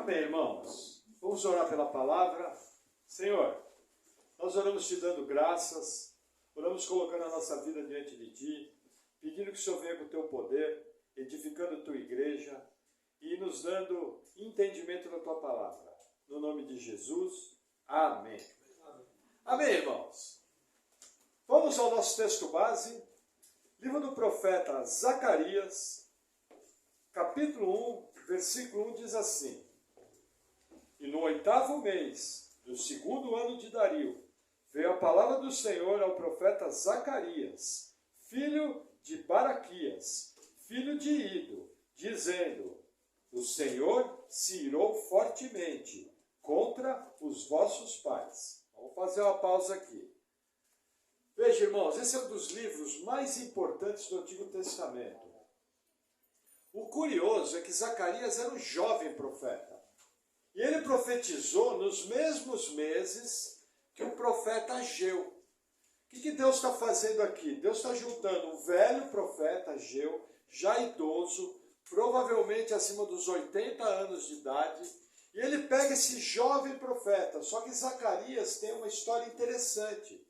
Amém, irmãos. Vamos orar pela palavra. Senhor, nós oramos te dando graças, oramos colocando a nossa vida diante de ti, pedindo que o Senhor venha com o teu poder, edificando a tua igreja e nos dando entendimento da tua palavra. No nome de Jesus, amém. Amém, irmãos. Vamos ao nosso texto base, livro do profeta Zacarias, capítulo 1, versículo 1 diz assim: E no 8º mês, do 2º ano de Dario, veio a palavra do Senhor ao profeta Zacarias, filho de Baraquias, filho de Ido, dizendo: O Senhor se irou fortemente contra os vossos pais. Vamos fazer uma pausa aqui. Veja, irmãos, esse é um dos livros mais importantes do Antigo Testamento. O curioso é que Zacarias era um jovem profeta. E ele profetizou nos mesmos meses que o profeta Ageu. O que Deus está fazendo aqui? Deus está juntando um velho profeta Ageu, já idoso, provavelmente acima dos 80 anos de idade, e ele pega esse jovem profeta. Só que Zacarias tem uma história interessante.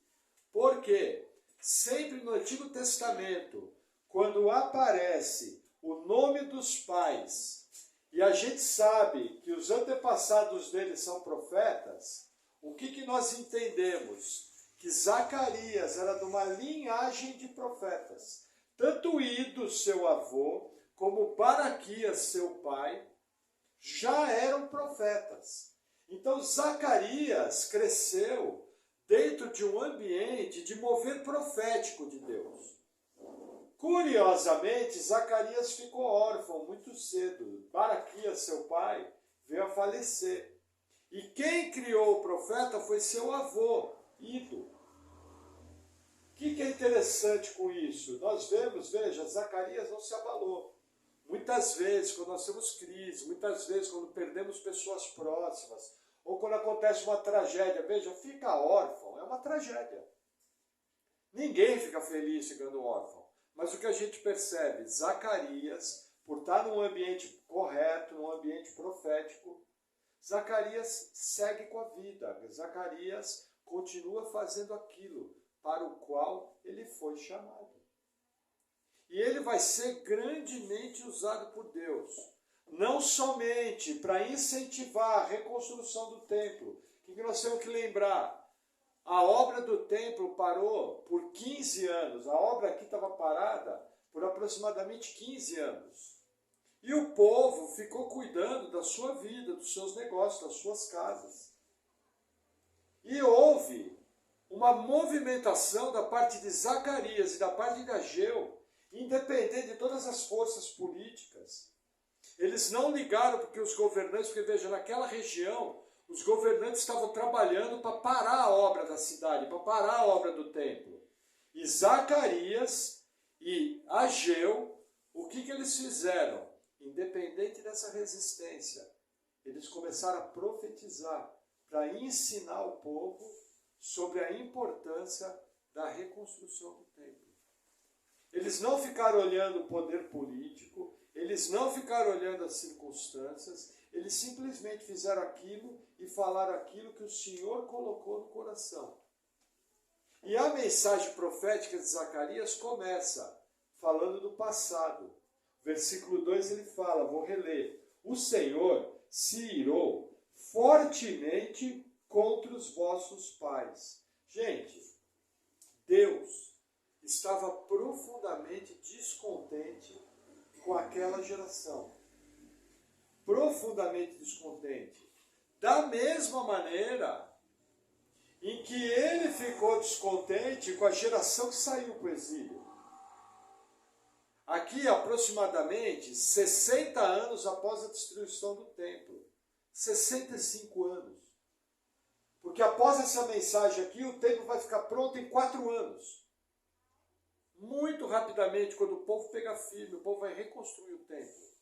Porque sempre no Antigo Testamento, quando aparece o nome dos pais, e a gente sabe que os antepassados deles são profetas, o que nós entendemos? Que Zacarias era de uma linhagem de profetas. Tanto Ido, seu avô, como Baraquias, seu pai, já eram profetas. Então Zacarias cresceu dentro de um ambiente de mover profético de Deus. Curiosamente, Zacarias ficou órfão muito cedo. Baraquias, seu pai, veio a falecer. E quem criou o profeta foi seu avô, Ido. O que é interessante com isso? Nós vemos, veja, Zacarias não se abalou. Muitas vezes, quando nós temos crise, muitas vezes, quando perdemos pessoas próximas, ou quando acontece uma tragédia, veja, fica órfão, é uma tragédia. Ninguém fica feliz ficando órfão. Mas o que a gente percebe, Zacarias, por estar num ambiente correto, num ambiente profético, Zacarias segue com a vida. Zacarias continua fazendo aquilo para o qual ele foi chamado. E ele vai ser grandemente usado por Deus. Não somente para incentivar a reconstrução do templo. O que nós temos que lembrar? A obra do templo parou por 15 anos. A obra aqui estava parada por aproximadamente 15 anos. E o povo ficou cuidando da sua vida, dos seus negócios, das suas casas. E houve uma movimentação da parte de Zacarias e da parte de Ageu, independente de todas as forças políticas. Eles não ligaram porque os governantes, porque veja, naquela região, os governantes estavam trabalhando para parar a obra da cidade, para parar a obra do templo. E Zacarias e Ageu, o que eles fizeram? Independente dessa resistência, eles começaram a profetizar para ensinar o povo sobre a importância da reconstrução do templo. Eles não ficaram olhando o poder político, eles não ficaram olhando as circunstâncias, eles simplesmente fizeram aquilo e falaram aquilo que o Senhor colocou no coração. E a mensagem profética de Zacarias começa falando do passado. Versículo 2 ele fala, vou reler: O Senhor se irou fortemente contra os vossos pais. Gente, Deus estava profundamente descontente com aquela geração. Profundamente descontente. Da mesma maneira em que ele ficou descontente com a geração que saiu para o exílio. Aqui, aproximadamente 60 anos após a destruição do templo. 65 anos. Porque após essa mensagem aqui, o templo vai ficar pronto em 4 anos. Muito rapidamente, quando o povo pegar firme, o povo vai reconstruir o templo.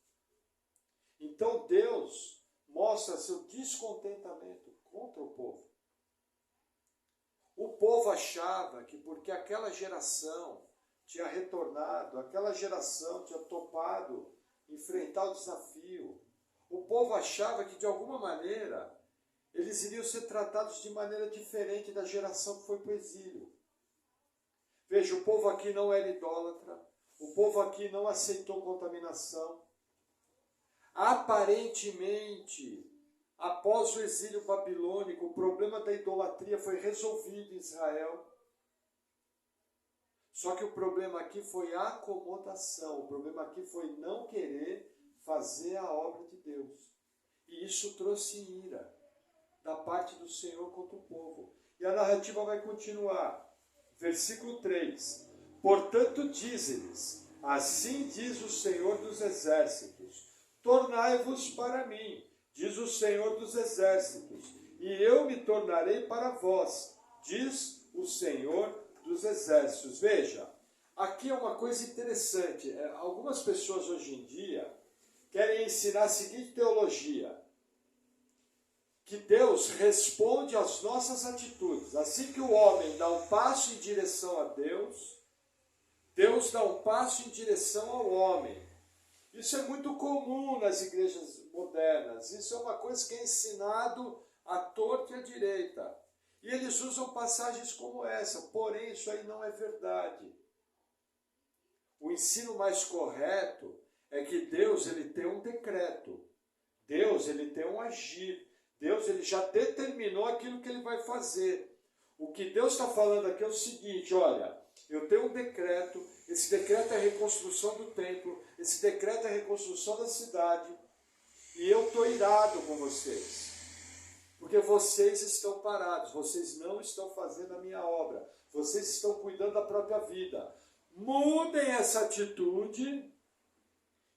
Então Deus mostra seu descontentamento contra o povo. O povo achava que porque aquela geração tinha retornado, aquela geração tinha topado enfrentar o desafio, o povo achava que de alguma maneira eles iriam ser tratados de maneira diferente da geração que foi para o exílio. Veja, o povo aqui não era idólatra, o povo aqui não aceitou contaminação. Aparentemente, após o exílio babilônico, o problema da idolatria foi resolvido em Israel. Só que o problema aqui foi a acomodação, o problema aqui foi não querer fazer a obra de Deus. E isso trouxe ira da parte do Senhor contra o povo. E a narrativa vai continuar. Versículo 3. Portanto, dize-lhes, assim diz o Senhor dos Exércitos, tornai-vos para mim, diz o Senhor dos Exércitos, e eu me tornarei para vós, diz o Senhor dos Exércitos. Veja, aqui é uma coisa interessante. Algumas pessoas hoje em dia querem ensinar a seguinte teologia, que Deus responde às nossas atitudes. Assim que o homem dá um passo em direção a Deus, Deus dá um passo em direção ao homem. Isso é muito comum nas igrejas modernas. Isso é uma coisa que é ensinado à torta e à direita. E eles usam passagens como essa. Porém, isso aí não é verdade. O ensino mais correto é que Deus ele tem um decreto. Deus ele tem um agir. Deus ele já determinou aquilo que ele vai fazer. O que Deus está falando aqui é o seguinte, olha, eu tenho um decreto, esse decreto é a reconstrução do templo, esse decreto é a reconstrução da cidade, e eu estou irado com vocês, porque vocês estão parados, vocês não estão fazendo a minha obra, vocês estão cuidando da própria vida. Mudem essa atitude,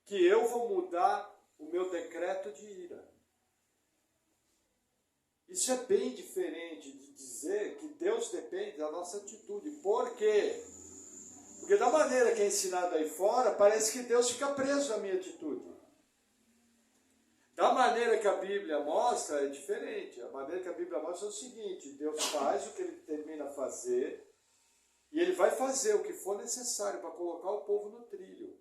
que eu vou mudar o meu decreto de ira. Isso é bem diferente de dizer que Deus depende da nossa atitude. Por quê? Porque da maneira que é ensinado aí fora, parece que Deus fica preso na minha atitude. Da maneira que a Bíblia mostra, é diferente. A maneira que a Bíblia mostra é o seguinte, Deus faz o que ele termina a fazer, e ele vai fazer o que for necessário para colocar o povo no trilho.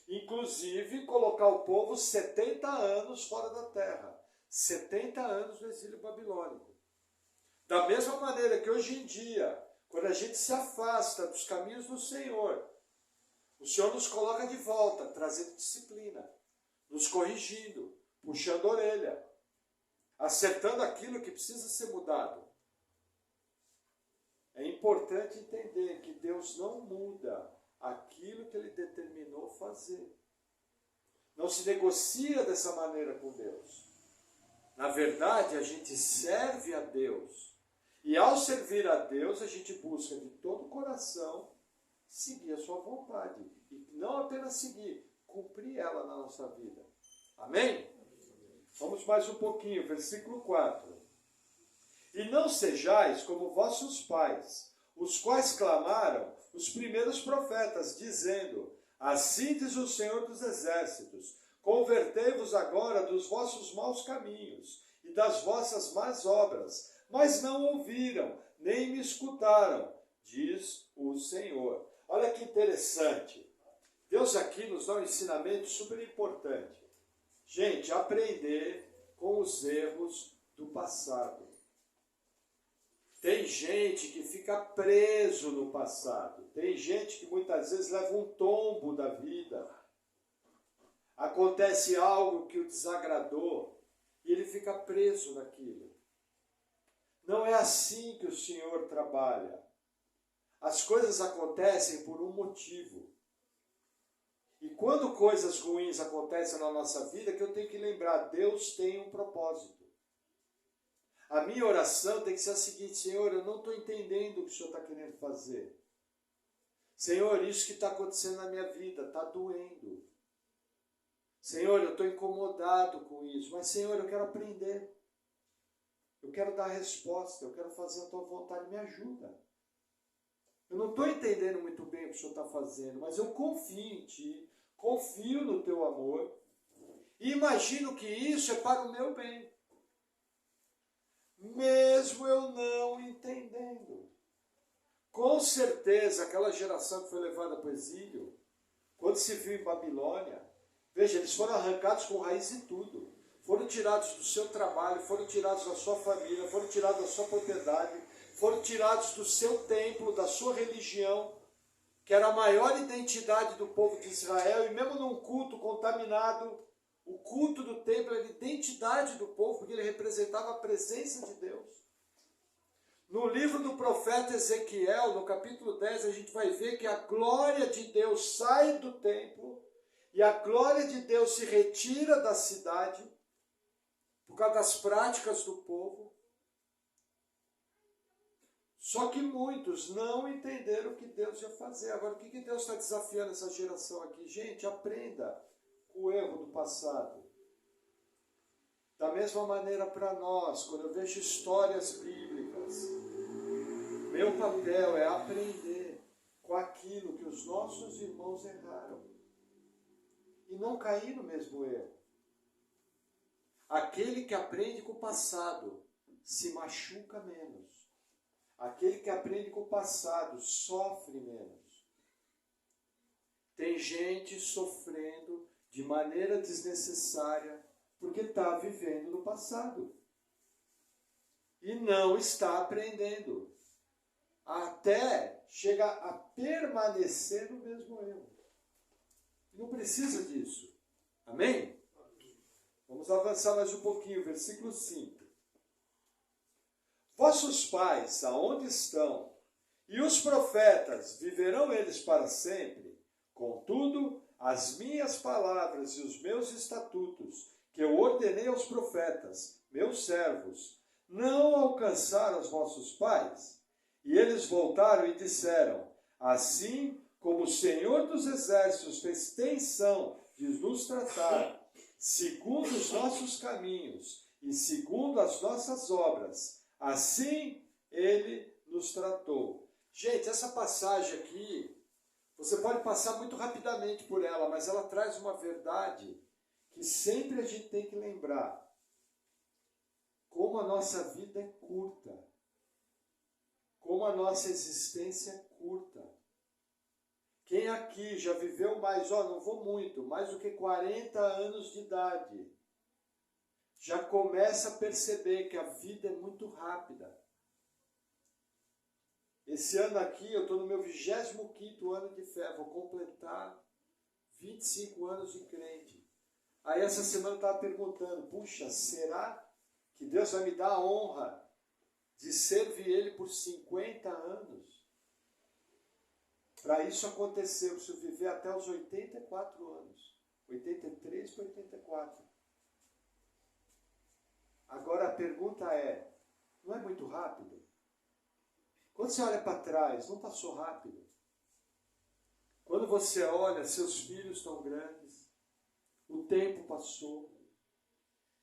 Inclusive, colocar o povo 70 anos fora da terra. 70 anos no exílio babilônico. Da mesma maneira que hoje em dia, quando a gente se afasta dos caminhos do Senhor, o Senhor nos coloca de volta, trazendo disciplina, nos corrigindo, puxando a orelha, acertando aquilo que precisa ser mudado. É importante entender que Deus não muda aquilo que Ele determinou fazer. Não se negocia dessa maneira com Deus. Na verdade, a gente serve a Deus. E ao servir a Deus, a gente busca de todo o coração seguir a sua vontade. E não apenas seguir, cumprir ela na nossa vida. Amém? Vamos mais um pouquinho, versículo 4. E não sejais como vossos pais, os quais clamaram os primeiros profetas, dizendo, assim diz o Senhor dos Exércitos, convertei-vos agora dos vossos maus caminhos e das vossas más obras, mas não ouviram, nem me escutaram, diz o Senhor. Olha que interessante. Deus aqui nos dá um ensinamento super importante. Gente, aprender com os erros do passado. Tem gente que fica preso no passado. Tem gente que muitas vezes leva um tombo da vida. Acontece algo que o desagradou e ele fica preso naquilo. Não é assim que o Senhor trabalha. As coisas acontecem por um motivo. E quando coisas ruins acontecem na nossa vida, que eu tenho que lembrar, Deus tem um propósito. A minha oração tem que ser a seguinte, Senhor, eu não estou entendendo o que o Senhor está querendo fazer. Senhor, isso que está acontecendo na minha vida está doendo. Senhor, eu estou incomodado com isso, mas Senhor, eu quero aprender. Eu quero dar a resposta, eu quero fazer a tua vontade, me ajuda. Eu não estou entendendo muito bem o que o Senhor está fazendo, mas eu confio em Ti, confio no Teu amor e imagino que isso é para o meu bem. Mesmo eu não entendendo. Com certeza, aquela geração que foi levada para o exílio, quando se viu em Babilônia, veja, eles foram arrancados com raiz e tudo. foram tirados do seu trabalho, foram tirados da sua família, foram tirados da sua propriedade, foram tirados do seu templo, da sua religião, que era a maior identidade do povo de Israel, e mesmo num culto contaminado, o culto do templo era a identidade do povo, porque ele representava a presença de Deus. No livro do profeta Ezequiel, no capítulo 10, a gente vai ver que a glória de Deus sai do templo, e a glória de Deus se retira da cidade, por causa das práticas do povo. Só que muitos não entenderam o que Deus ia fazer. Agora, o que Deus está desafiando essa geração aqui? Gente, aprenda com o erro do passado. Da mesma maneira para nós, quando eu vejo histórias bíblicas, meu papel é aprender com aquilo que os nossos irmãos erraram. E não cair no mesmo erro. Aquele que aprende com o passado se machuca menos. Aquele que aprende com o passado sofre menos. Tem gente sofrendo de maneira desnecessária porque está vivendo no passado. E não está aprendendo. Até chega a permanecer no mesmo erro. Não precisa disso. Amém? Vamos avançar mais um pouquinho, versículo 5. Vossos pais, aonde estão? E os profetas, viverão eles para sempre? Contudo, as minhas palavras e os meus estatutos, que eu ordenei aos profetas, meus servos, não alcançaram os vossos pais? E eles voltaram e disseram, assim como o Senhor dos Exércitos fez tensão de nos tratar, segundo os nossos caminhos e segundo as nossas obras, assim ele nos tratou. Gente, essa passagem aqui, você pode passar muito rapidamente por ela, mas ela traz uma verdade que sempre a gente tem que lembrar. Como a nossa vida é curta. Como a nossa existência é curta. Quem aqui já viveu mais, não vou muito, mais do que 40 anos de idade, já começa a perceber que a vida é muito rápida. Esse ano aqui, eu estou no meu 25º ano de fé, vou completar 25 anos de crente. Aí essa semana eu estava perguntando, puxa, será que Deus vai me dar a honra de servir Ele por 50 anos? Para isso acontecer, eu preciso viver até os 84 anos. 83 para 84. Agora a pergunta é, não é muito rápido? Quando você olha para trás, não passou rápido? Quando você olha, seus filhos estão grandes, o tempo passou,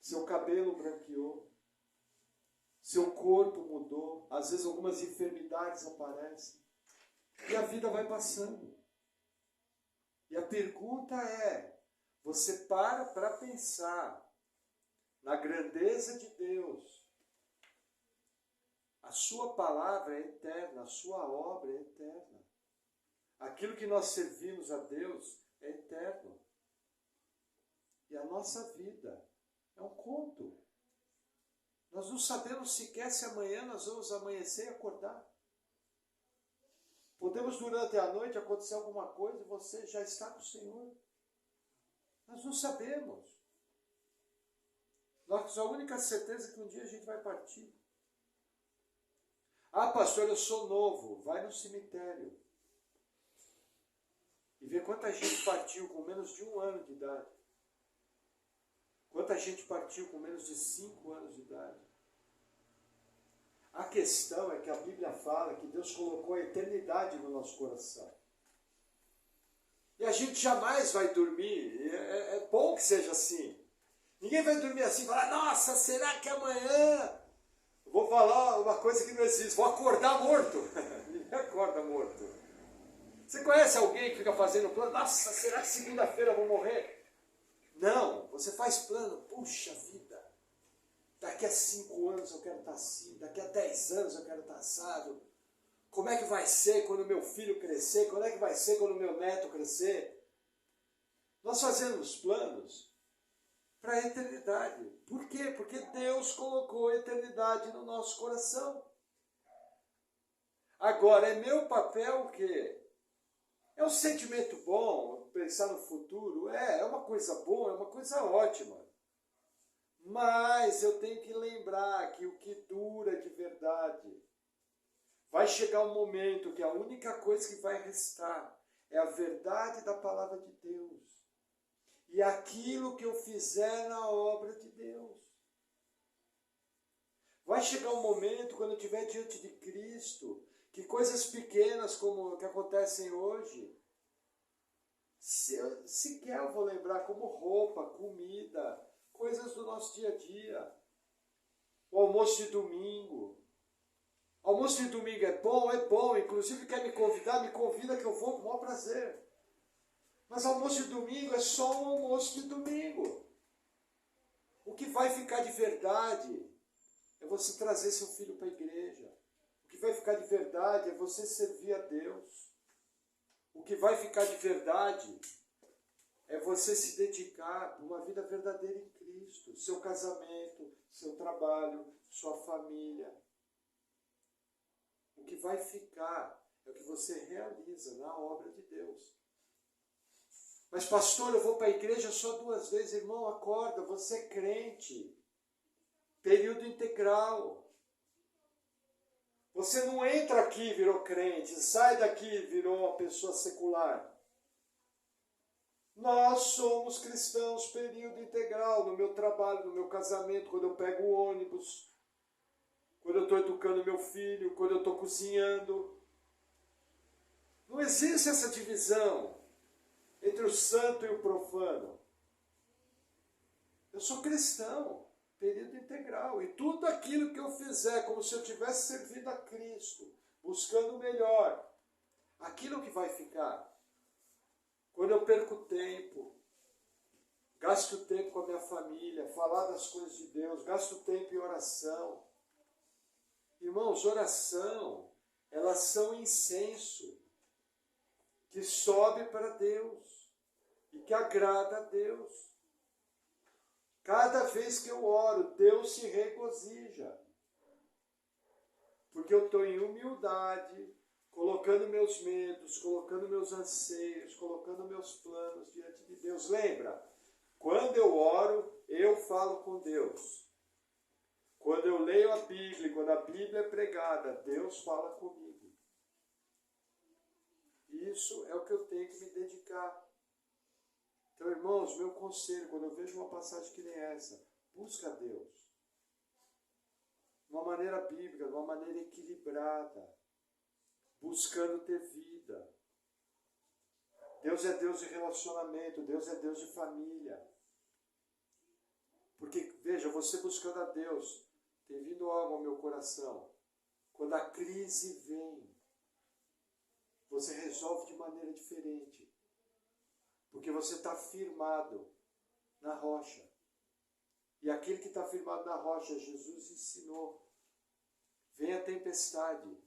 seu cabelo branqueou, seu corpo mudou, às vezes algumas enfermidades aparecem, e a vida vai passando. E a pergunta é, você para pensar na grandeza de Deus. A sua palavra é eterna, a sua obra é eterna. Aquilo que nós servimos a Deus é eterno. E a nossa vida é um conto. Nós não sabemos sequer se amanhã nós vamos amanhecer e acordar. Podemos durante a noite acontecer alguma coisa e você já está com o Senhor. Nós não sabemos. Nossa única certeza é que um dia a gente vai partir. Ah, pastor, eu sou novo. Vai no cemitério. E vê quanta gente partiu com menos de 1 ano de idade. Quanta gente partiu com menos de 5 anos de idade. A questão é que a Bíblia fala que Deus colocou a eternidade no nosso coração. E a gente jamais vai dormir. É bom que seja assim. Ninguém vai dormir assim e falar, nossa, será que amanhã... Eu vou falar uma coisa que não existe, vou acordar morto. Ninguém acorda morto. Você conhece alguém que fica fazendo plano? Nossa, será que segunda-feira eu vou morrer? Não, você faz plano, puxa vida. Daqui a 5 anos eu quero estar assim, daqui a 10 anos eu quero estar assado. Como é que vai ser quando meu filho crescer? Como é que vai ser quando meu neto crescer? Nós fazemos planos para a eternidade. Por quê? Porque Deus colocou a eternidade no nosso coração. Agora, é meu papel o quê? É um sentimento bom, pensar no futuro, é uma coisa boa, é uma coisa ótima. Mas eu tenho que lembrar que o que dura de verdade, vai chegar um momento que a única coisa que vai restar é a verdade da palavra de Deus. E aquilo que eu fizer na obra de Deus. Vai chegar um momento, quando eu estiver diante de Cristo, que coisas pequenas como que acontecem hoje, sequer eu vou lembrar, como roupa, comida, coisas do nosso dia a dia. O almoço de domingo. Almoço de domingo é bom, inclusive quer me convidar, me convida que eu vou com o maior prazer. Mas almoço de domingo é só um almoço de domingo. O que vai ficar de verdade é você trazer seu filho para a igreja. O que vai ficar de verdade é você servir a Deus. O que vai ficar de verdade é você se dedicar a uma vida verdadeira em Cristo. Seu casamento, seu trabalho, sua família. O que vai ficar é o que você realiza na obra de Deus. Mas pastor, eu vou para a igreja só 2 vezes. Irmão, acorda, você é crente. Período integral. Você não entra aqui e virou crente, sai daqui e virou uma pessoa secular. Nós somos cristãos período integral, no meu trabalho, no meu casamento, quando eu pego o ônibus, quando eu estou educando meu filho, quando eu estou cozinhando. Não existe essa divisão entre o santo e o profano. Eu sou cristão, período integral. E tudo aquilo que eu fizer, como se eu tivesse servido a Cristo, buscando o melhor, aquilo que vai ficar. Quando eu perco tempo, gasto tempo com a minha família, falar das coisas de Deus, gasto tempo em oração. Irmãos, oração, elas são incenso que sobe para Deus e que agrada a Deus. Cada vez que eu oro, Deus se regozija. Porque eu estou em humildade, colocando meus medos, colocando meus anseios, colocando meus planos diante de Deus. Lembra? Quando eu oro, eu falo com Deus. Quando eu leio a Bíblia, quando a Bíblia é pregada, Deus fala comigo. Isso é o que eu tenho que me dedicar. Então, irmãos, meu conselho, quando eu vejo uma passagem que nem essa, busca a Deus. De uma maneira bíblica, de uma maneira equilibrada, buscando ter vida. Deus é Deus de relacionamento, Deus é Deus de família. Porque, veja, você buscando a Deus, tem vindo algo ao meu coração. Quando a crise vem, você resolve de maneira diferente. Porque você está firmado na rocha. E aquele que está firmado na rocha, Jesus ensinou. Vem a tempestade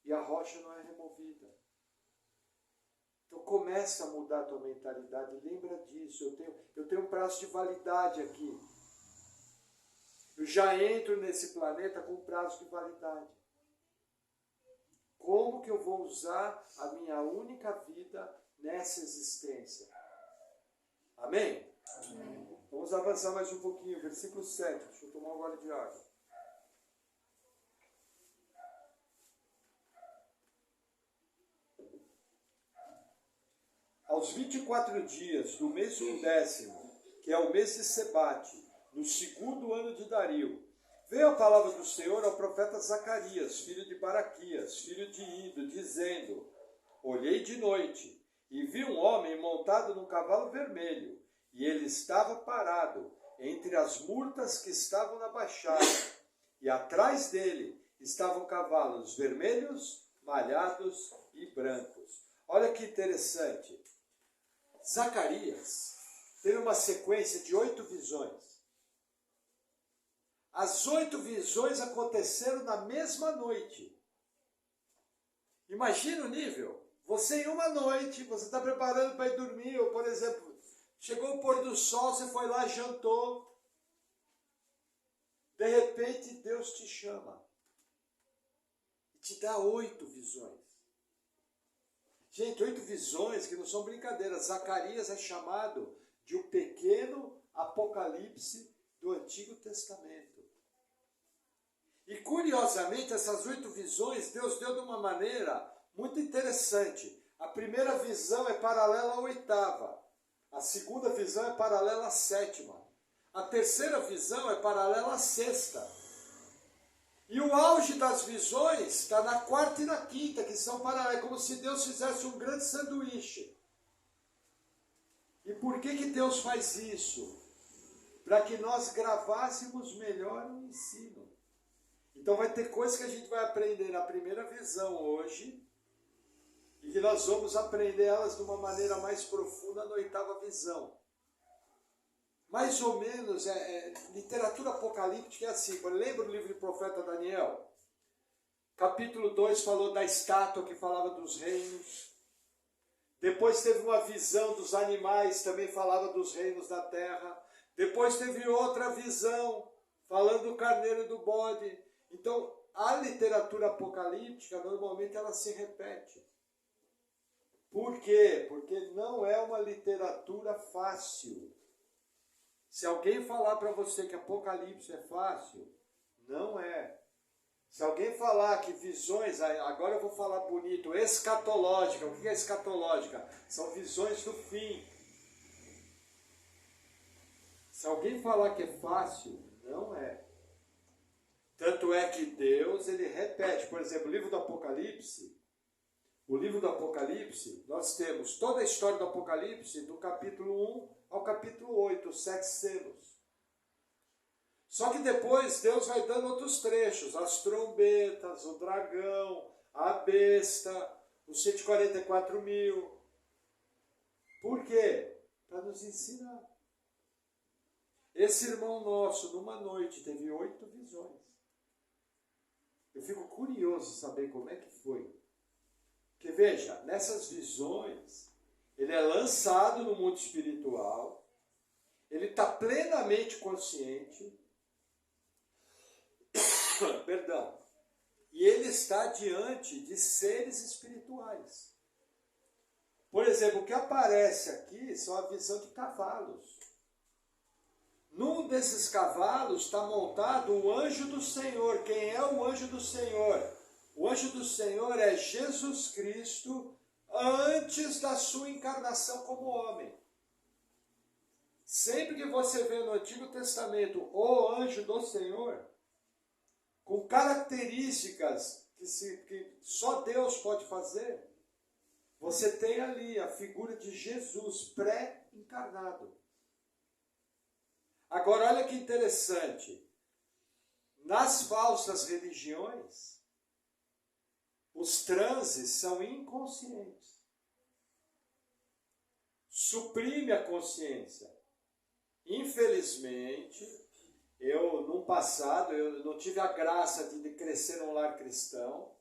e a rocha não é removida. Então começa a mudar a tua mentalidade. Lembra disso. Eu tenho um prazo de validade aqui. Eu já entro nesse planeta com um prazo de validade. Como que eu vou usar a minha única vida nessa existência? Amém? Amém. Vamos avançar mais um pouquinho. Versículo 7. Deixa eu tomar um gole de água. Aos 24 dias do mês 10º, que é o mês de Sebate, no 2º ano de Dario, veio a palavra do Senhor ao profeta Zacarias, filho de Baraquias, filho de Ido, dizendo: Olhei de noite, e vi um homem montado num cavalo vermelho, e ele estava parado entre as murtas que estavam na baixada, e atrás dele estavam cavalos vermelhos, malhados e brancos. Olha que interessante. Zacarias teve uma sequência de 8 visões. As 8 visões aconteceram na mesma noite. Imagina o nível. Você em uma noite, você está preparando para ir dormir, ou por exemplo, Chegou o pôr do sol, você foi lá, jantou. De repente, Deus te chama. E te dá 8 visões. Gente, 8 visões que não são brincadeiras. Zacarias é chamado de um pequeno apocalipse do Antigo Testamento. E curiosamente, essas 8 visões, Deus deu de uma maneira muito interessante. A primeira visão é paralela à 8ª. A segunda visão é paralela à 7ª. A terceira visão é paralela à 6ª. E o auge das visões está na 4ª e na 5ª, que são paralelas. É como se Deus fizesse um grande sanduíche. E por que Deus faz isso? Para que nós gravássemos melhor o ensino. Então vai ter coisas que a gente vai aprender na primeira visão hoje, e que nós vamos aprender elas de uma maneira mais profunda na 8ª visão. Mais ou menos, literatura apocalíptica é assim. Lembra o livro do profeta Daniel? Capítulo 2 falou da estátua que falava dos reinos. Depois teve uma visão dos animais, também falava dos reinos da terra. Depois teve outra visão, falando do carneiro e do bode. Então, a literatura apocalíptica, normalmente, ela se repete. Por quê? Porque não é uma literatura fácil. Se alguém falar para você que Apocalipse é fácil, não é. Se alguém falar que visões, agora eu vou falar bonito, escatológica. O que é escatológica? São visões do fim. Se alguém falar que é fácil, não é. Tanto é que Deus, ele repete, por exemplo, o livro do Apocalipse, nós temos toda a história do Apocalipse, do capítulo 1 ao capítulo 8, os 7 selos. Só que depois Deus vai dando outros trechos, as trombetas, o dragão, a besta, os 144 mil. Por quê? Para nos ensinar. Esse irmão nosso, numa noite, teve 8 visões. Eu fico curioso saber como é que foi. Porque veja, nessas visões, ele é lançado no mundo espiritual, ele está plenamente consciente, perdão, e ele está diante de seres espirituais. Por exemplo, o que aparece aqui são a visão de cavalos. Num desses cavalos está montado o anjo do Senhor. Quem é o anjo do Senhor? O anjo do Senhor é Jesus Cristo antes da sua encarnação como homem. Sempre que você vê no Antigo Testamento o anjo do Senhor, com características que só Deus pode fazer, você tem ali a figura de Jesus pré-encarnado. Agora, olha que interessante. Nas falsas religiões, os transes são inconscientes. Suprime a consciência. Infelizmente, no passado, eu não tive a graça de crescer num lar cristão.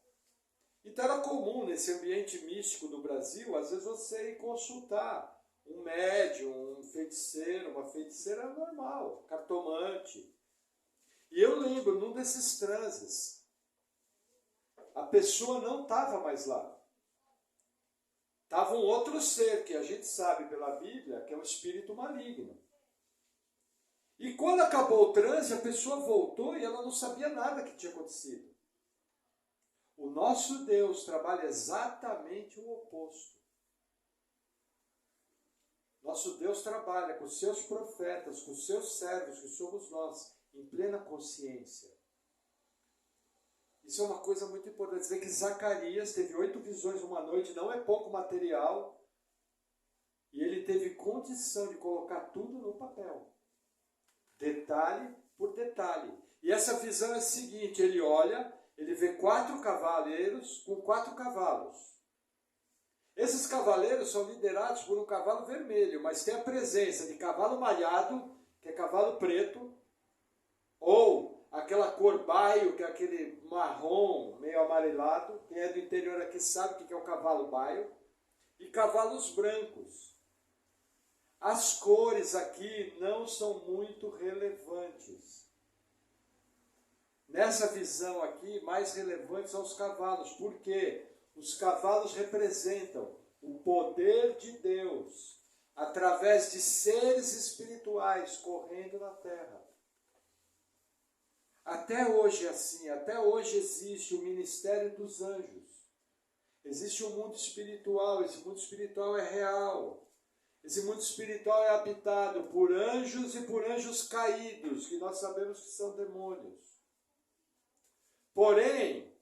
Então era comum, nesse ambiente místico do Brasil, às vezes você ir consultar um médium, um feiticeiro, uma feiticeira normal, cartomante. E eu lembro, num desses transes, a pessoa não estava mais lá. Estava um outro ser, que a gente sabe pela Bíblia, que é um espírito maligno. E quando acabou o transe, a pessoa voltou e ela não sabia nada que tinha acontecido. O nosso Deus trabalha exatamente o oposto. Nosso Deus trabalha com os seus profetas, com os seus servos, que somos nós, em plena consciência. Isso é uma coisa muito importante. Você vê que Zacarias teve 8 visões uma noite, não é pouco material, e ele teve condição de colocar tudo no papel. Detalhe por detalhe. E essa visão é a seguinte, ele olha, ele vê 4 cavaleiros com 4 cavalos. Esses cavaleiros são liderados por um cavalo vermelho, mas tem a presença de cavalo malhado, que é cavalo preto, ou aquela cor baio, que é aquele marrom meio amarelado. Quem é do interior aqui sabe o que é o cavalo baio. E cavalos brancos. As cores aqui não são muito relevantes. Nessa visão aqui, mais relevantes são os cavalos. Por quê? Os cavalos representam o poder de Deus através de seres espirituais correndo na terra. Até hoje é assim, até hoje existe o ministério dos anjos. Existe um mundo espiritual, esse mundo espiritual é real. Esse mundo espiritual é habitado por anjos e por anjos caídos, que nós sabemos que são demônios. Porém,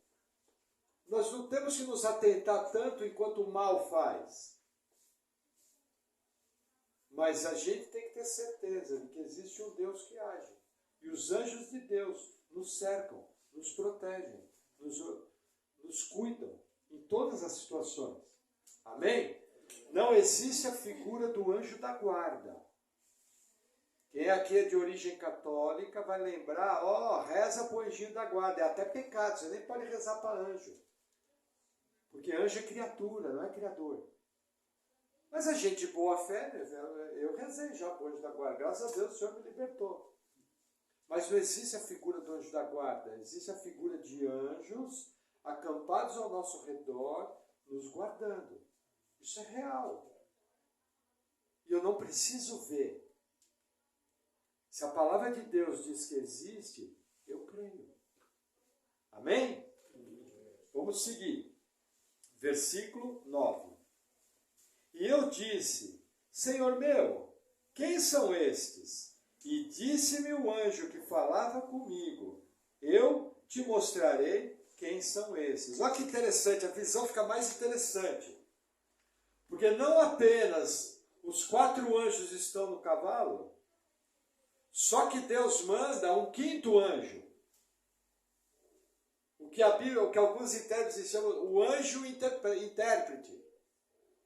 nós não temos que nos atentar tanto enquanto o mal faz. Mas a gente tem que ter certeza de que existe um Deus que age. E os anjos de Deus nos cercam, nos protegem, nos cuidam em todas as situações. Amém? Não existe a figura do anjo da guarda. Quem aqui é de origem católica vai lembrar, reza para o anjinho da guarda. É até pecado, você nem pode rezar para anjo. Porque anjo é criatura, não é criador. Mas a gente de boa fé, eu rezei já para o anjo da guarda. Graças a Deus o Senhor me libertou. Mas não existe a figura do anjo da guarda. Existe a figura de anjos acampados ao nosso redor, nos guardando. Isso é real. E eu não preciso ver. Se a palavra de Deus diz que existe, eu creio. Amém? Vamos seguir. Versículo 9. E eu disse, Senhor meu, quem são estes? E disse-me o anjo que falava comigo, eu te mostrarei quem são esses. Olha que interessante, a visão fica mais interessante. Porque não apenas os 4 anjos estão no cavalo, só que Deus manda um 5º anjo. O que alguns intérpretes chamam o anjo intérprete.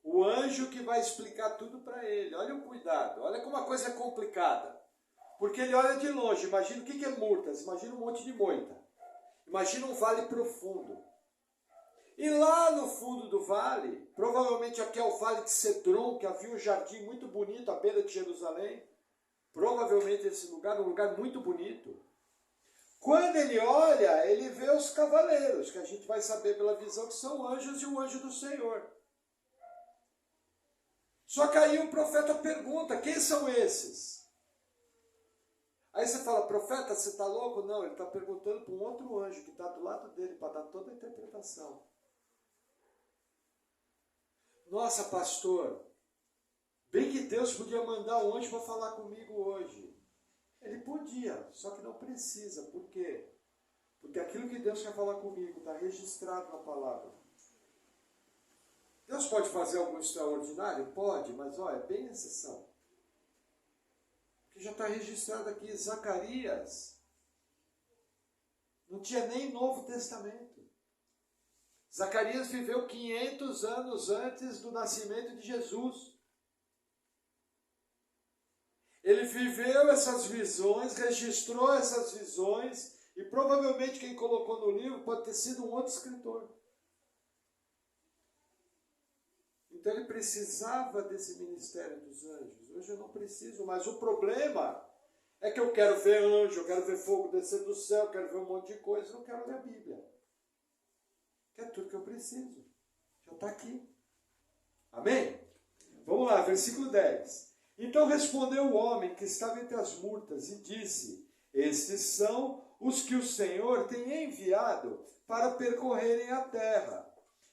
O anjo que vai explicar tudo para ele. Olha o cuidado, olha como a coisa é complicada. Porque ele olha de longe, imagina o que é murtas, imagina um monte de moita. Imagina um vale profundo. E lá no fundo do vale, provavelmente aqui é o vale de Cedron, que havia um jardim muito bonito à beira de Jerusalém. Provavelmente esse lugar, um lugar muito bonito. Quando ele olha, ele vê os cavaleiros, que a gente vai saber pela visão que são anjos e o anjo do Senhor. Só que aí o profeta pergunta, quem são esses? Aí você fala, profeta, você está louco? Não, ele está perguntando para um outro anjo que está do lado dele, para dar toda a interpretação. Nossa, pastor, bem que Deus podia mandar um anjo para falar comigo hoje. Ele podia, só que não precisa. Por quê? Porque aquilo que Deus quer falar comigo está registrado na palavra. Deus pode fazer algo extraordinário? Pode, mas é bem exceção. Porque já está registrado aqui, Zacarias não tinha nem Novo Testamento. Zacarias viveu 500 anos antes do nascimento de Jesus. Ele viveu essas visões, registrou essas visões, e provavelmente quem colocou no livro pode ter sido um outro escritor. Então ele precisava desse ministério dos anjos. Hoje eu não preciso, mas o problema é que eu quero ver anjo, eu quero ver fogo descer do céu, eu quero ver um monte de coisa, eu não quero ler a Bíblia. Que é tudo que eu preciso. Já está aqui. Amém? Vamos lá, versículo 10. Então respondeu o homem que estava entre as murtas e disse, estes são os que o Senhor tem enviado para percorrerem a terra.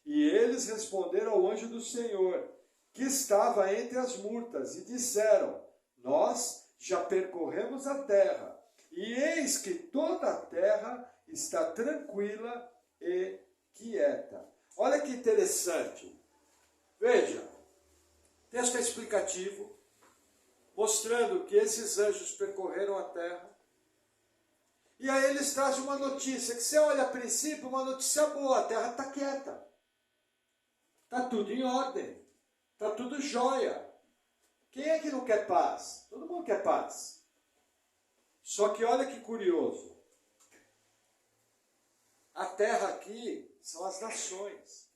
E eles responderam ao anjo do Senhor, que estava entre as murtas, e disseram, nós já percorremos a terra, e eis que toda a terra está tranquila e quieta. Olha que interessante. Veja, o texto é explicativo, mostrando que esses anjos percorreram a terra. E aí eles trazem uma notícia, que você olha a princípio, uma notícia boa, a terra está quieta. Está tudo em ordem, está tudo jóia. Quem é que não quer paz? Todo mundo quer paz. Só que olha que curioso. A terra aqui são as nações.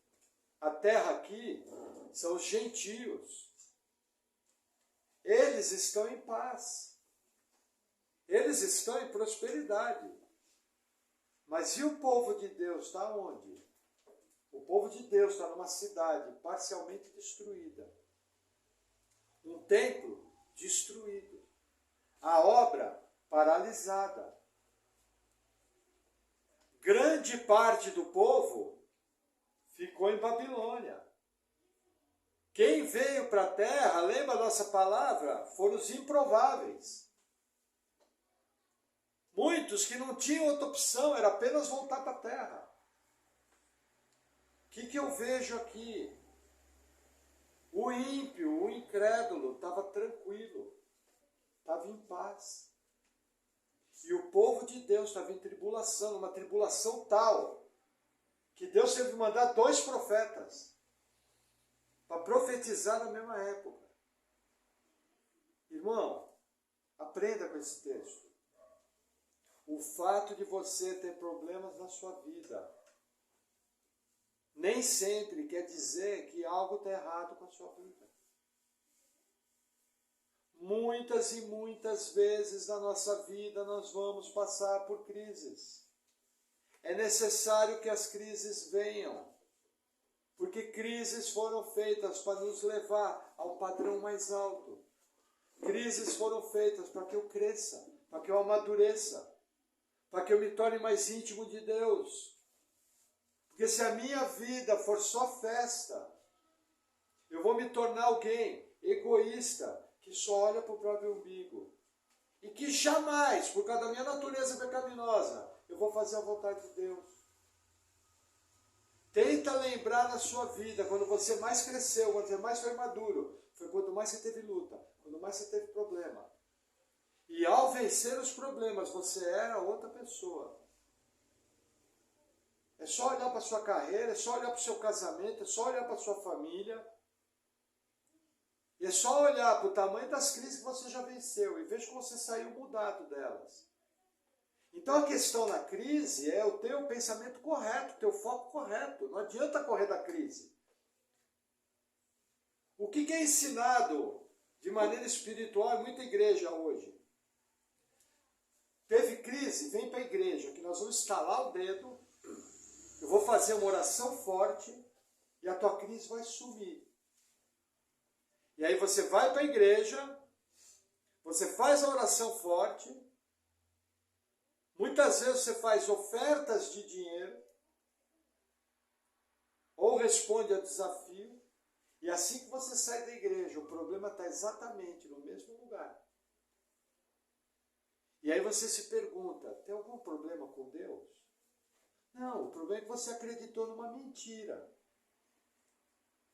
A terra aqui são os gentios. Eles estão em paz. Eles estão em prosperidade. Mas e o povo de Deus está onde? O povo de Deus está numa cidade parcialmente destruída. Um templo destruído. A obra paralisada. Grande parte do povo ficou em Babilônia. Quem veio para a terra, lembra a nossa palavra? Foram os improváveis. Muitos que não tinham outra opção, era apenas voltar para a terra. O que eu vejo aqui? O ímpio, o incrédulo, estava tranquilo, estava em paz. E o povo de Deus estava em tribulação, uma tribulação tal, que Deus teve que mandar 2 profetas para profetizar na mesma época. Irmão, aprenda com esse texto. O fato de você ter problemas na sua vida nem sempre quer dizer que algo está errado com a sua vida. Muitas e muitas vezes na nossa vida nós vamos passar por crises. É necessário que as crises venham, porque crises foram feitas para nos levar ao padrão mais alto. Crises foram feitas para que eu cresça, para que eu amadureça, para que eu me torne mais íntimo de Deus. Porque se a minha vida for só festa, eu vou me tornar alguém egoísta, que só olha para o próprio umbigo. E que jamais, por causa da minha natureza pecaminosa, eu vou fazer a vontade de Deus. Tenta lembrar na sua vida, quando você mais cresceu, quando você mais foi maduro, foi quando mais você teve luta, quando mais você teve problema. E ao vencer os problemas, você era outra pessoa. É só olhar para a sua carreira, é só olhar para o seu casamento, é só olhar para a sua família. E é só olhar para o tamanho das crises que você já venceu e veja como você saiu mudado delas. Então a questão na crise é o teu pensamento correto, o teu foco correto. Não adianta correr da crise. O que é ensinado de maneira espiritual em muita igreja hoje? Teve crise? Vem para a igreja, que nós vamos estalar o dedo, eu vou fazer uma oração forte e a tua crise vai sumir. E aí você vai para a igreja, você faz a oração forte, muitas vezes você faz ofertas de dinheiro, ou responde a desafio, e assim que você sai da igreja, o problema está exatamente no mesmo lugar. E aí você se pergunta, tem algum problema com Deus? Não, o problema é que você acreditou numa mentira.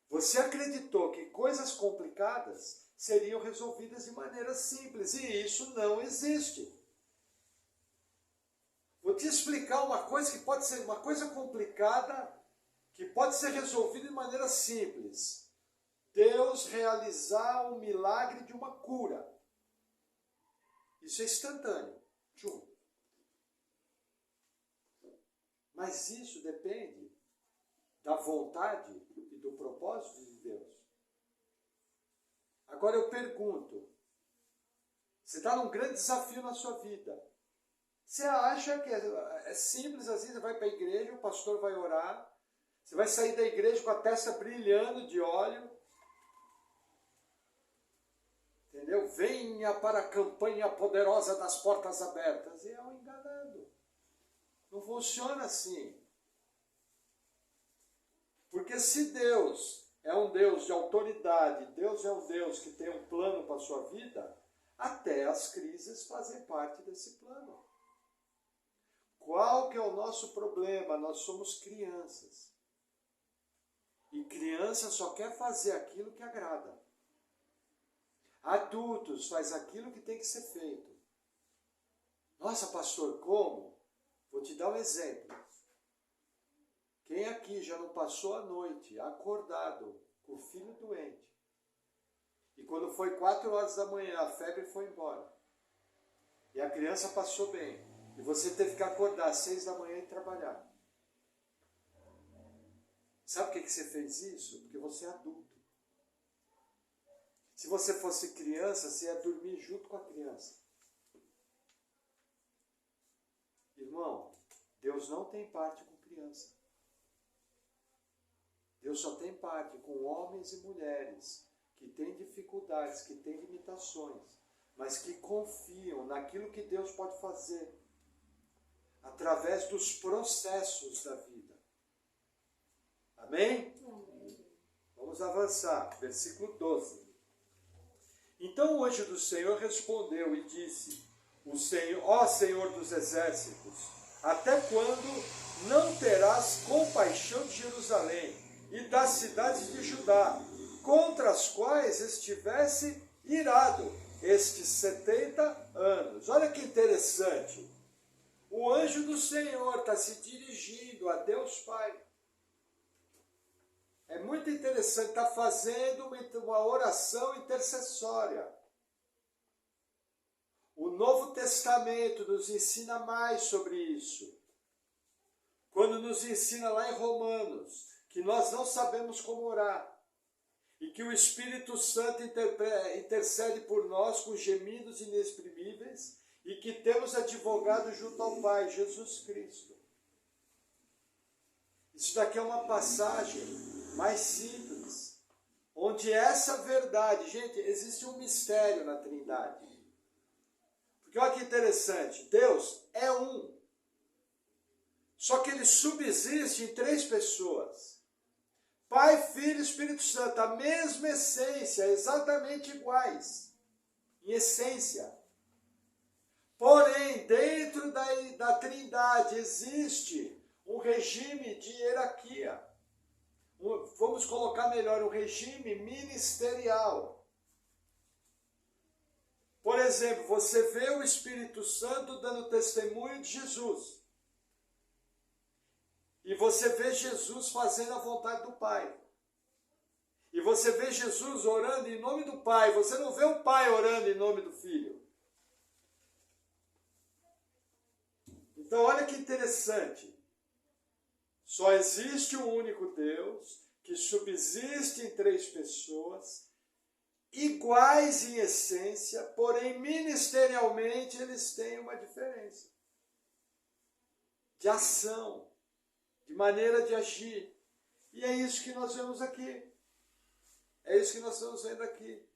Você acreditou que coisas complicadas seriam resolvidas de maneira simples, e isso não existe. Vou te explicar uma coisa que pode ser uma coisa complicada, que pode ser resolvida de maneira simples. Deus realizar um milagre de uma cura. Isso é instantâneo. Tchum. Mas isso depende da vontade e do propósito de Deus. Agora eu pergunto, você está num grande desafio na sua vida. Você acha que é simples assim, você vai para a igreja, o pastor vai orar, você vai sair da igreja com a testa brilhando de óleo, entendeu? Venha para a campanha poderosa das portas abertas. E é um enganado. Não funciona assim. Porque se Deus é um Deus de autoridade, Deus é um Deus que tem um plano para a sua vida, até as crises fazem parte desse plano. Qual que é o nosso problema? Nós somos crianças. E criança só quer fazer aquilo que agrada. Adultos faz aquilo que tem que ser feito. Nossa, pastor, como? Vou te dar um exemplo. Quem aqui já não passou a noite acordado com o filho doente? E quando foi 4 horas da manhã, a febre foi embora. E a criança passou bem. E você teve que acordar às 6 da manhã e trabalhar. Sabe por que você fez isso? Porque você é adulto. Se você fosse criança, você ia dormir junto com a criança. Irmão, Deus não tem parte com criança. Deus só tem parte com homens e mulheres que têm dificuldades, que têm limitações, mas que confiam naquilo que Deus pode fazer através dos processos da vida. Amém? Vamos avançar. Versículo 12. Então o anjo do Senhor respondeu e disse: ó Senhor dos exércitos, até quando não terás compaixão de Jerusalém e das cidades de Judá, contra as quais estivesse irado estes 70 anos? Olha que interessante. O anjo do Senhor está se dirigindo a Deus Pai. É muito interessante, está fazendo uma oração intercessória. O Novo Testamento nos ensina mais sobre isso. Quando nos ensina lá em Romanos, que nós não sabemos como orar, e que o Espírito Santo intercede por nós com gemidos inexprimíveis, e que temos advogado junto ao Pai, Jesus Cristo. Isso daqui é uma passagem mais simples, onde essa verdade, gente, existe um mistério na Trindade. Porque olha que interessante, Deus é um, só que ele subsiste em 3 pessoas. Pai, Filho e Espírito Santo, a mesma essência, exatamente iguais, em essência. Porém, dentro da Trindade existe um regime de hierarquia. Vamos colocar melhor, um regime ministerial. Por exemplo, você vê o Espírito Santo dando testemunho de Jesus. E você vê Jesus fazendo a vontade do Pai. E você vê Jesus orando em nome do Pai. Você não vê o Pai orando em nome do Filho. Então, olha que interessante. Só existe um único Deus, que subsiste em 3 pessoas, iguais em essência, porém ministerialmente eles têm uma diferença de ação, de maneira de agir. E é isso que nós vemos aqui. É isso que nós estamos vendo aqui.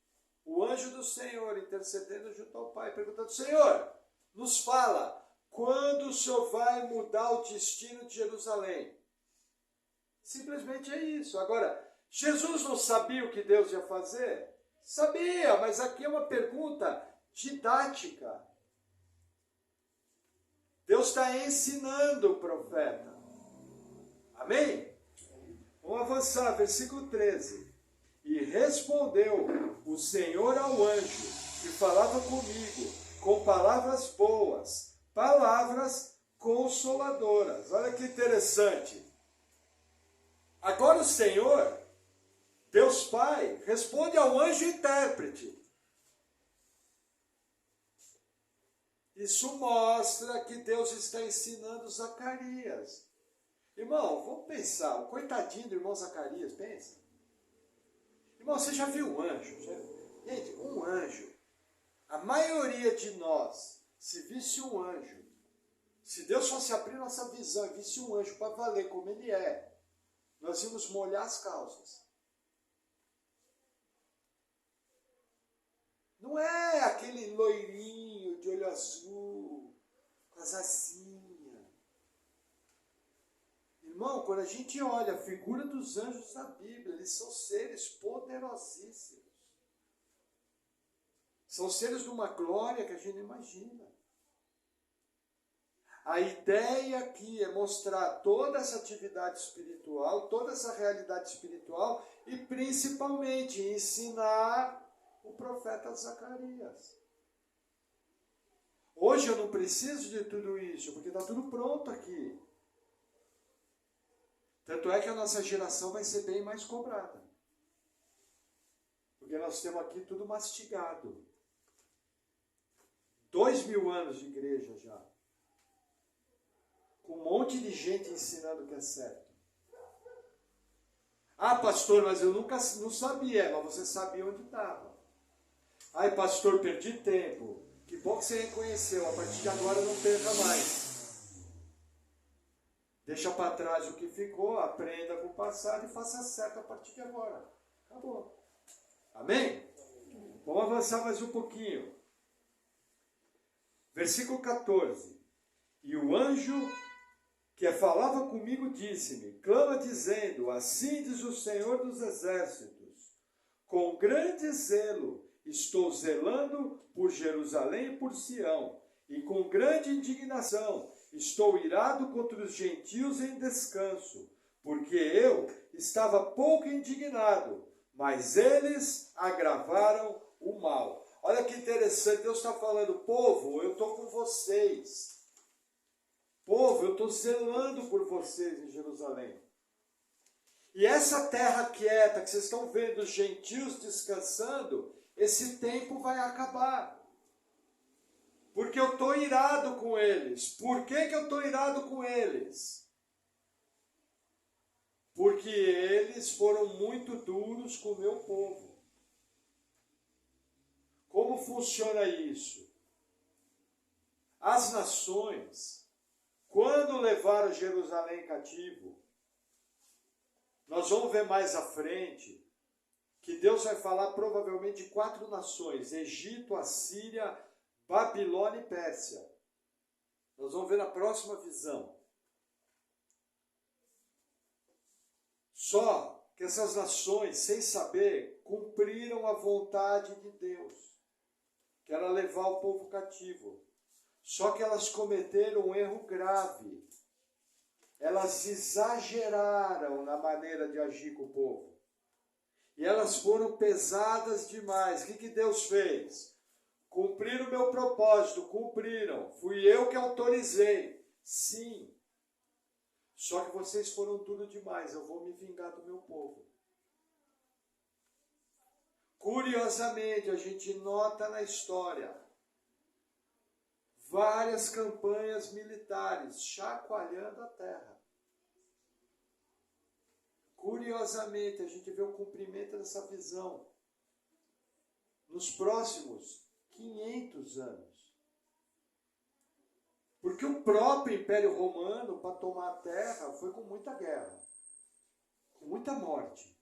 O anjo do Senhor intercedendo junto ao Pai, perguntando: Senhor, nos fala, quando o Senhor vai mudar o destino de Jerusalém? Simplesmente é isso. Agora, Jesus não sabia o que Deus ia fazer? Sabia, mas aqui é uma pergunta didática. Deus está ensinando o profeta. Amém? Vamos avançar, versículo 13. E respondeu o Senhor ao anjo que falava comigo, com palavras boas, palavras consoladoras. Olha que interessante. Agora o Senhor, Deus Pai, responde ao anjo intérprete. Isso mostra que Deus está ensinando Zacarias. Irmão, vamos pensar, o coitadinho do irmão Zacarias, pensa. Irmão, você já viu um anjo? Gente, um anjo. A maioria de nós, se visse um anjo, se Deus fosse abrir nossa visão e visse um anjo para valer como ele é, nós íamos molhar as calças. Não é aquele loirinho de olho azul, com as asinhas. Irmão, quando a gente olha a figura dos anjos na Bíblia, eles são seres poderosíssimos. São seres de uma glória que a gente não imagina. A ideia aqui é mostrar toda essa atividade espiritual, toda essa realidade espiritual e principalmente ensinar o profeta Zacarias. Hoje eu não preciso de tudo isso, porque está tudo pronto aqui. Tanto é que a nossa geração vai ser bem mais cobrada. Porque nós temos aqui tudo mastigado. 2000 anos de igreja já. Com um monte de gente ensinando o que é certo. Ah, pastor, mas eu não sabia. Mas você sabia onde estava. Ai, pastor, perdi tempo. Que bom que você reconheceu. A partir de agora não perca mais. Deixa para trás o que ficou, aprenda com o passado e faça certo a partir de agora. Acabou. Amém? Vamos avançar mais um pouquinho. Versículo 14. E o anjo que falava comigo disse-me, clama dizendo, assim diz o Senhor dos Exércitos, com grande zelo estou zelando por Jerusalém e por Sião, e com grande indignação estou irado contra os gentios em descanso, porque eu estava pouco indignado, mas eles agravaram o mal. Olha que interessante, Deus está falando, povo, eu estou com vocês. Povo, eu estou zelando por vocês em Jerusalém. E essa terra quieta que vocês estão vendo, os gentios descansando, esse tempo vai acabar. Porque eu estou irado com eles. Por que eu estou irado com eles? Porque eles foram muito duros com o meu povo. Como funciona isso? As nações, quando levaram Jerusalém cativo, nós vamos ver mais à frente que Deus vai falar provavelmente de 4 nações: Egito, Assíria, Babilônia e Pérsia. Nós vamos ver na próxima visão. Só que essas nações, sem saber, cumpriram a vontade de Deus, que era levar o povo cativo. Só que elas cometeram um erro grave. Elas exageraram na maneira de agir com o povo. E elas foram pesadas demais. O que Deus fez? Cumpriram o meu propósito, cumpriram. Fui eu que autorizei. Sim. Só que vocês foram duros demais. Eu vou me vingar do meu povo. Curiosamente, a gente nota na história várias campanhas militares chacoalhando a terra. Curiosamente, a gente vê o cumprimento dessa visão nos próximos 500 anos. Porque o próprio Império Romano, para tomar a terra, foi com muita guerra, com muita morte.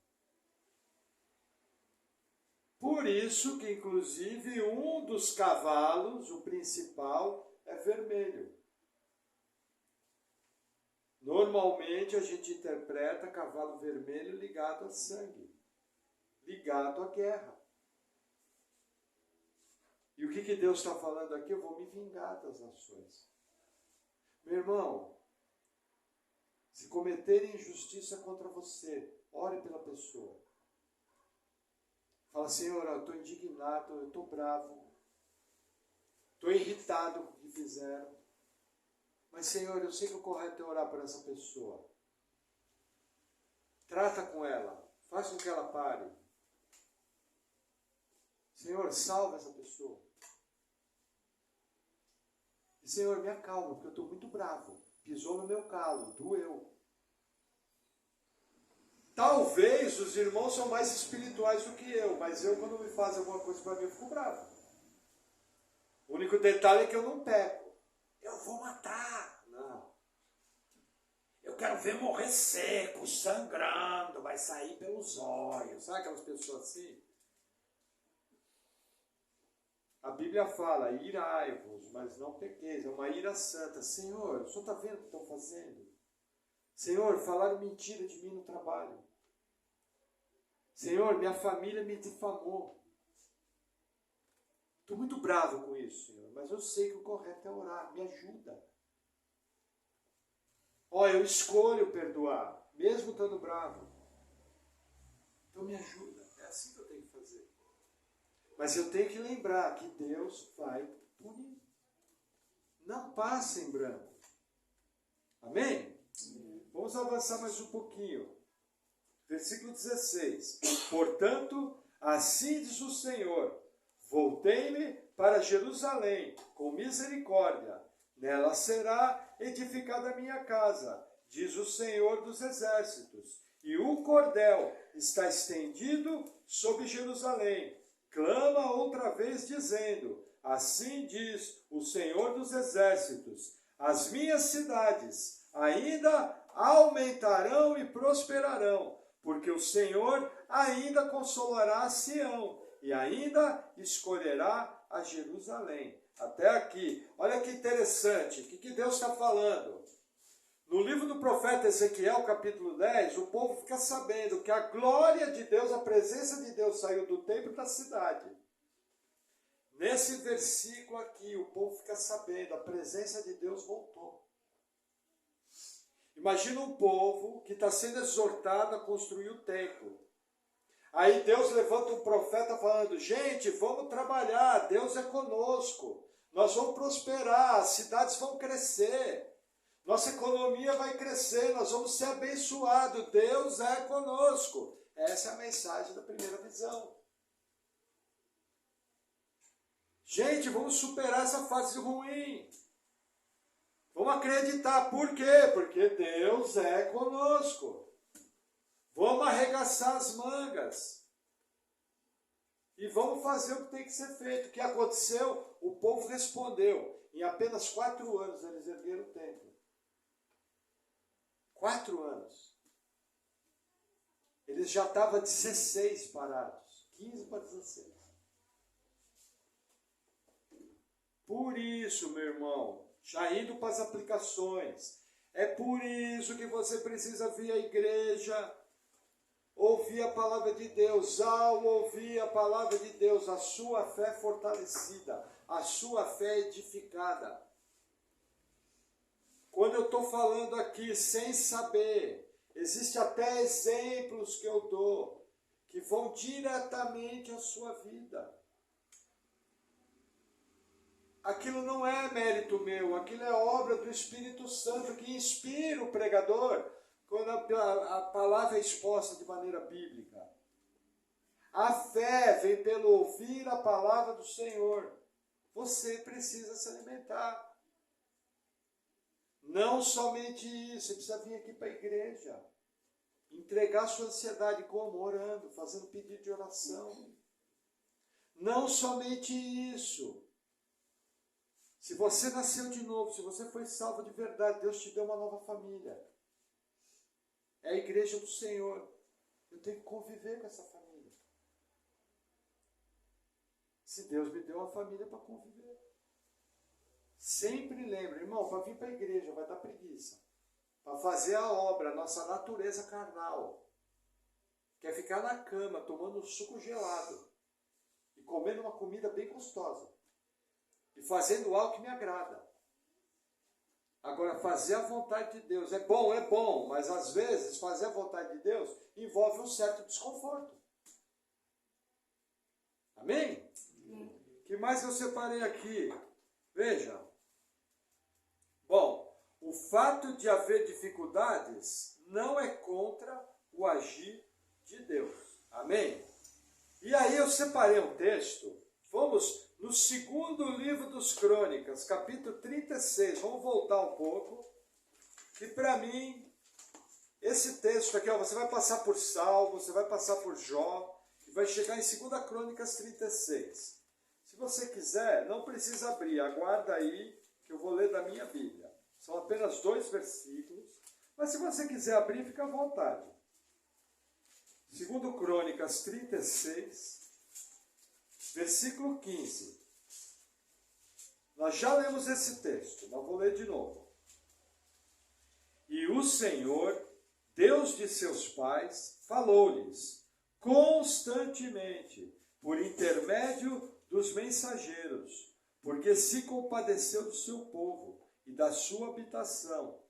Por isso que, inclusive, um dos cavalos, o principal, é vermelho. Normalmente a gente interpreta cavalo vermelho ligado a sangue, ligado à guerra. E o que Deus está falando aqui? Eu vou me vingar das nações. Meu irmão, se cometerem injustiça contra você, ore pela pessoa. Fala, Senhor, eu estou indignado, eu estou bravo, estou irritado com o que fizeram. Mas, Senhor, eu sei que o correto é orar por essa pessoa. Trata com ela, faz com que ela pare. Senhor, salva essa pessoa. E, Senhor, me acalma, porque eu estou muito bravo. Pisou no meu calo, doeu. Talvez os irmãos são mais espirituais do que eu, mas eu, quando me fazem alguma coisa para mim, eu fico bravo. O único detalhe é que eu não peco. Eu vou matar. Não. Eu quero ver morrer seco, sangrando, vai sair pelos olhos. Sabe aquelas pessoas assim? A Bíblia fala, irai-vos, mas não pequeis. É uma ira santa. Senhor, o Senhor está vendo o que estão fazendo? Senhor, falaram mentira de mim no trabalho. Senhor, minha família me difamou. Estou muito bravo com isso, Senhor, mas eu sei que o correto é orar. Me ajuda. Eu escolho perdoar, mesmo estando bravo. Então me ajuda. É assim que eu tenho que fazer. Mas eu tenho que lembrar que Deus vai punir. Não passa em branco. Amém? Vamos avançar mais um pouquinho. Versículo 16. Portanto, assim diz o Senhor, voltei-me para Jerusalém com misericórdia. Nela será edificada a minha casa, diz o Senhor dos Exércitos. E o cordel está estendido sobre Jerusalém, clama outra vez dizendo, assim diz o Senhor dos Exércitos, as minhas cidades ainda aumentarão e prosperarão, porque o Senhor ainda consolará Sião e ainda escolherá a Jerusalém. Até aqui. Olha que interessante. O que Deus está falando? No livro do profeta Ezequiel, capítulo 10, o povo fica sabendo que a glória de Deus, a presença de Deus saiu do templo da cidade. Nesse versículo aqui, o povo fica sabendo, a presença de Deus voltou. Imagina um povo que está sendo exortado a construir o templo. Aí Deus levanta um profeta falando, gente, vamos trabalhar, Deus é conosco. Nós vamos prosperar, as cidades vão crescer. Nossa economia vai crescer, nós vamos ser abençoados. Deus é conosco. Essa é a mensagem da primeira visão. Gente, vamos superar essa fase ruim. Vamos acreditar. Por quê? Porque Deus é conosco. Vamos arregaçar as mangas. E vamos fazer o que tem que ser feito. O que aconteceu? O povo respondeu. Em apenas 4 anos eles ergueram o templo. 4 anos. Eles já estavam 16 parados. 15 para 16. Por isso, meu irmão, já indo para as aplicações, é por isso que você precisa vir à igreja, ouvir a palavra de Deus. Ao ouvir a palavra de Deus, a sua fé fortalecida, a sua fé edificada. Quando eu estou falando aqui sem saber, existe até exemplos que eu dou, que vão diretamente à sua vida. Aquilo não é mérito meu, aquilo é obra do Espírito Santo que inspira o pregador quando a palavra é exposta de maneira bíblica. A fé vem pelo ouvir a palavra do Senhor. Você precisa se alimentar. Não somente isso, você precisa vir aqui para a igreja. Entregar sua ansiedade como? Orando, fazendo pedido de oração. Não somente isso. Se você nasceu de novo, se você foi salvo de verdade, Deus te deu uma nova família. É a igreja do Senhor. Eu tenho que conviver com essa família. Se Deus me deu uma família para conviver. Sempre lembre, irmão, para vir para a igreja vai dar preguiça. Para fazer a obra, a nossa natureza carnal. Quer ficar na cama, tomando um suco gelado. E comendo uma comida bem gostosa. E fazendo algo que me agrada. Agora, fazer a vontade de Deus é bom, mas às vezes fazer a vontade de Deus envolve um certo desconforto. Amém? O que mais eu separei aqui? Veja. Bom, o fato de haver dificuldades não é contra o agir de Deus. Amém? E aí eu separei um texto. Vamos no segundo livro dos Crônicas, capítulo 36. Vamos voltar um pouco. E para mim, esse texto aqui, ó, você vai passar por Salmo, você vai passar por Jó, e vai chegar em 2 Crônicas 36. Se você quiser, não precisa abrir, aguarda aí, que eu vou ler da minha Bíblia. São apenas 2 versículos, mas se você quiser abrir, fica à vontade. 2 Crônicas 36, versículo 15. Nós já lemos esse texto, mas vou ler de novo. E o Senhor, Deus de seus pais, falou-lhes constantemente, por intermédio dos mensageiros, porque se compadeceu do seu povo e da sua habitação.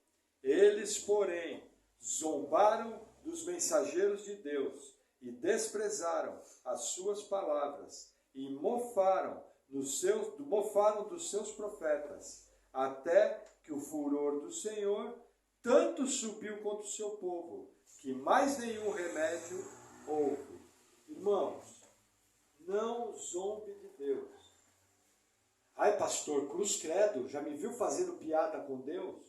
Eles, porém, zombaram dos mensageiros de Deus e desprezaram as suas palavras e mofaram dos seus profetas, até que o furor do Senhor tanto subiu contra o seu povo, que mais nenhum remédio houve. Irmãos, não zombe de Deus. Ai, pastor, cruz credo, já me viu fazendo piada com Deus?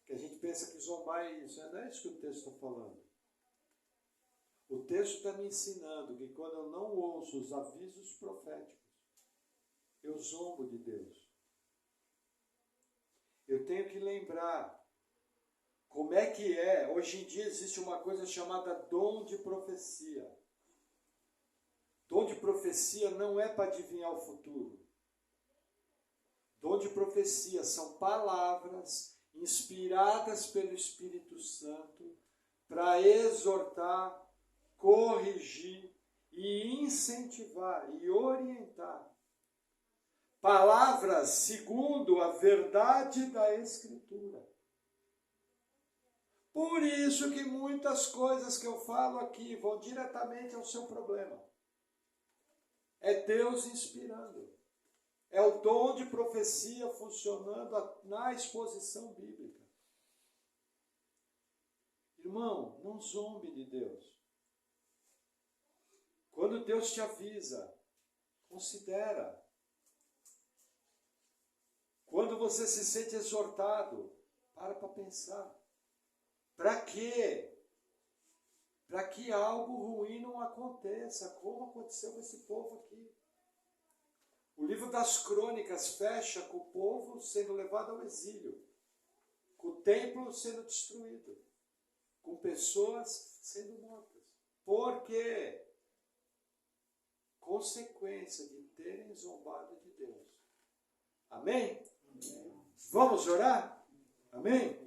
Que a gente pensa que zombar é isso. Não é isso que o texto está falando. O texto está me ensinando que quando eu não ouço os avisos proféticos, eu zombo de Deus. Eu tenho que lembrar como é que é. Hoje em dia existe uma coisa chamada dom de profecia. Dom de profecia não é para adivinhar o futuro. Dom de profecia são palavras inspiradas pelo Espírito Santo para exortar, corrigir e incentivar e orientar. Palavras segundo a verdade da Escritura. Por isso que muitas coisas que eu falo aqui vão diretamente ao seu problema. É Deus inspirando. É o dom de profecia funcionando na exposição bíblica. Irmão, não zombe de Deus. Quando Deus te avisa, considera. Quando você se sente exortado, para pensar. Para quê? Para que algo ruim não aconteça, como aconteceu com esse povo aqui. O livro das Crônicas fecha com o povo sendo levado ao exílio, com o templo sendo destruído, com pessoas sendo mortas. Por quê? Consequência de terem zombado de Deus. Amém? Amém. Vamos orar? Amém?